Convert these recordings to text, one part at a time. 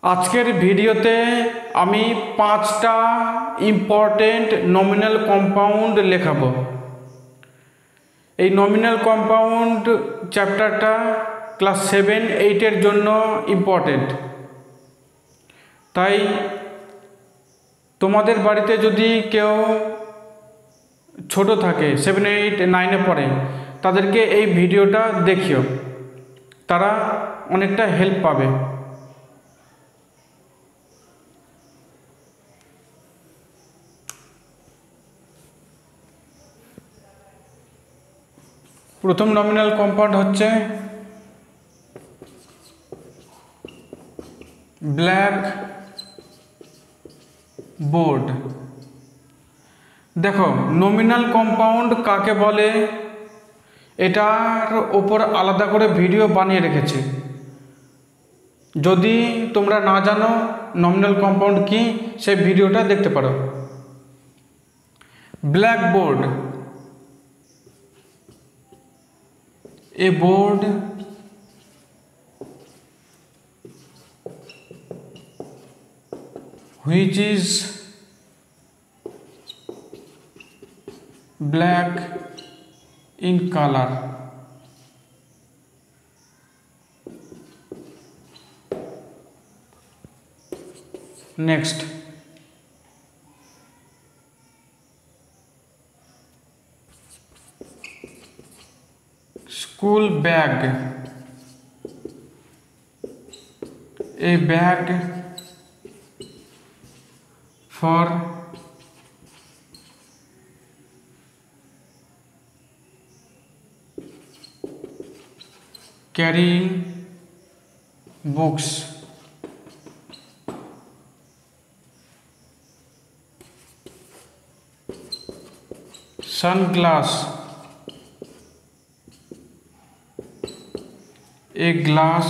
আজকের ভিডিওতে আমি 5টা ইম্পর্টেন্ট নমিনাল কম্পাউন্ড লেখাবো। এই নমিনাল কম্পাউন্ড চ্যাপ্টারটা ক্লাস 7-8 জন্য ইম্পর্টেন্ট। তাই তোমাদের বাড়িতে যদি কেউ ছোট থাকে 7, 8, 9 পড়ে, তাদেরকে এই ভিডিওটা দেখিও, তারা অনেকটা হেল্প পাবে। প্রথম নমিনাল কম্পাউন্ড হচ্ছে ব্ল্যাক বোর্ড। দেখো, নমিনাল কম্পাউন্ড কাকে বলে এটার ওপর আলাদা করে ভিডিও বানিয়ে রেখেছি। যদি তোমরা না জানো নমিনাল কম্পাউন্ড কি, সেই ভিডিওটা দেখতে পারো। Black board, a board which is black in color. Next, school bag, a bag for carrying books. Sunglass, a glass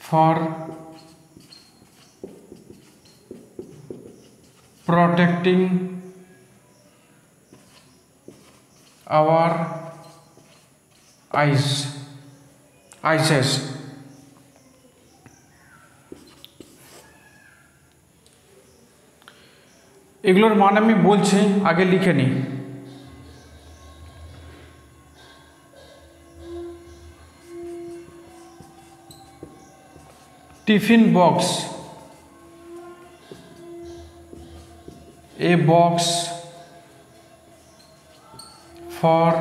for protecting our eyes. এগুলোর মান আমি বলছি, আগে লিখে নিই। Tiffin box, a box for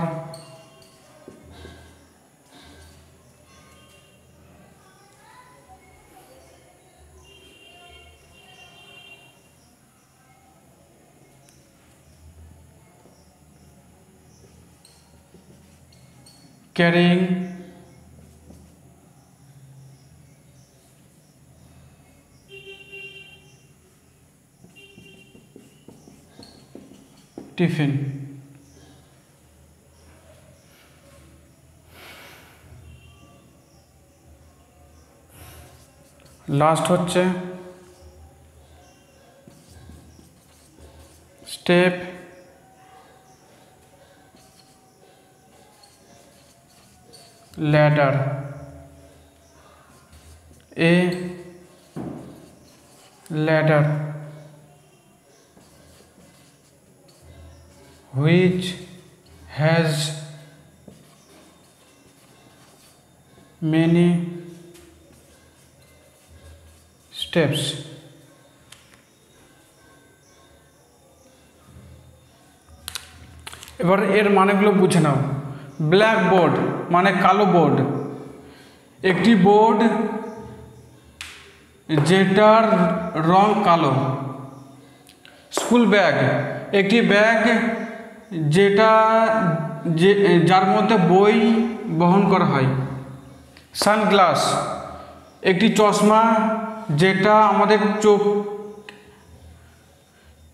carrying tiffin. Last হচ্ছে step ladder, a ladder which has many steps. এবার এর মানেগুলো বুঝে নাও। ব্ল্যাক বোর্ড মানে কালো বোর্ড, একটি বোর্ড যেটার রং কালো। স্কুল ব্যাগ, একটি ব্যাগ যার মধ্যে বই বহন করা হয়। সানগ্লাস, একটি চশমা যেটা আমাদের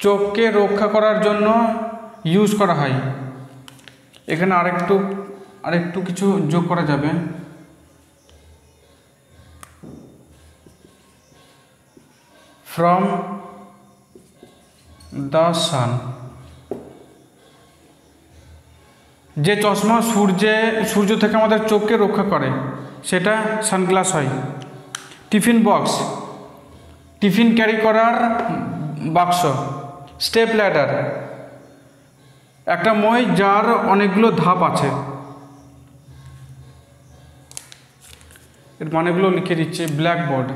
চোখকে রক্ষা করার জন্য ইউজ করা হয়। এখানে আরেকটু কিছু যোগ করা যাবে। ফ্রম দ্য সান, যে চশমা সূর্য থেকে আমাদের চোখকে রক্ষা করে। সেটা সানগ্লাস হয়। টিফিন বক্স, টিফিন ক্যারি করার বাক্স। স্টেপ ল্যাডার, একটা মই যার অনেকগুলো ধাপ আছে। এর মানেগুলো লিখে দিচ্ছে। ব্ল্যাকবোর্ড,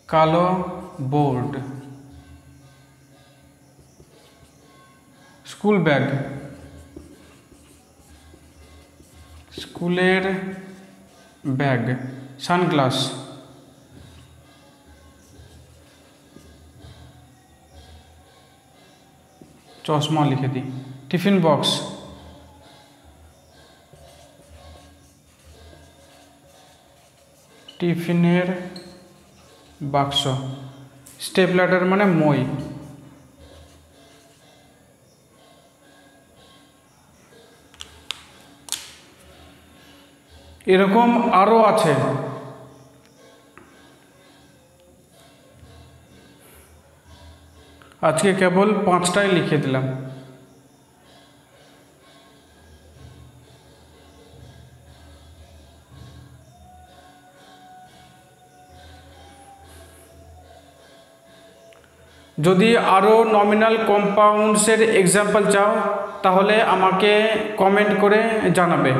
কালো বোর্ড। স্কুল ব্যাগ, স্কুলের ব্যাগ। সানগ্লাস, চশমা লিখে দিই। টিফিন বক্স, টিফিনের বাক্স। স্টেপ ল্যাডার মানে মই। এরকম আরও আছে। আজকে কেবল 5টাই লিখে দিলাম। যদি আরও নমিনাল কম্পাউন্ডসের এক্সাম্পল চাও তাহলে আমাকে কমেন্ট করে জানাবে,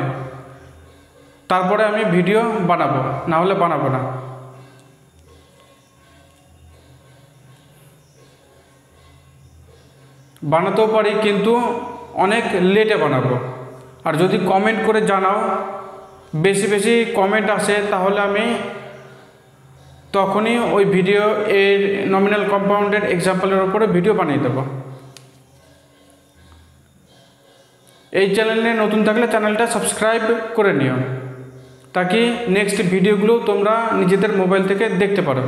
তারপরে আমি ভিডিও বানাবো, না হলে বানাবো না। বানাতেও পারি কিন্তু অনেক লেটে বানাবো। আর যদি কমেন্ট করে জানাও, বেশি বেশি কমেন্ট আসে, তাহলে আমি তখনই ওই ভিডিও এর নমিনাল কম্পাউন্ডের এক্সাম্পলের উপরে ভিডিও বানিয়ে দেবো। এই চ্যানেলে নতুন থাকলে চ্যানেলটা সাবস্ক্রাইব করে নিও, তাকি নেক্সট ভিডিওগুলো তোমরা নিজেদের মোবাইল থেকে দেখতে পারো।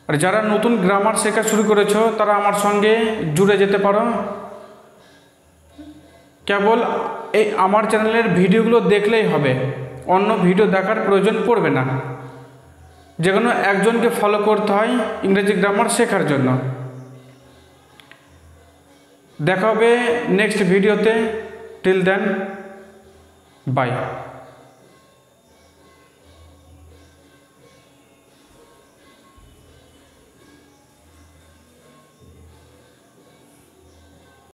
আর যারা নতুন গ্রামার শেখা শুরু করেছো তারা আমার সঙ্গে জুড়ে যেতে পারো। কেবল এই আমার চ্যানেলের ভিডিওগুলো দেখলেই হবে, অন্য ভিডিও দেখার প্রয়োজন পড়বে না। যে কোনো একজনকে ফলো করতে হয় ইংরেজি গ্রামার শেখার জন্য। দেখা হবে নেক্সট ভিডিওতে। Till then, by.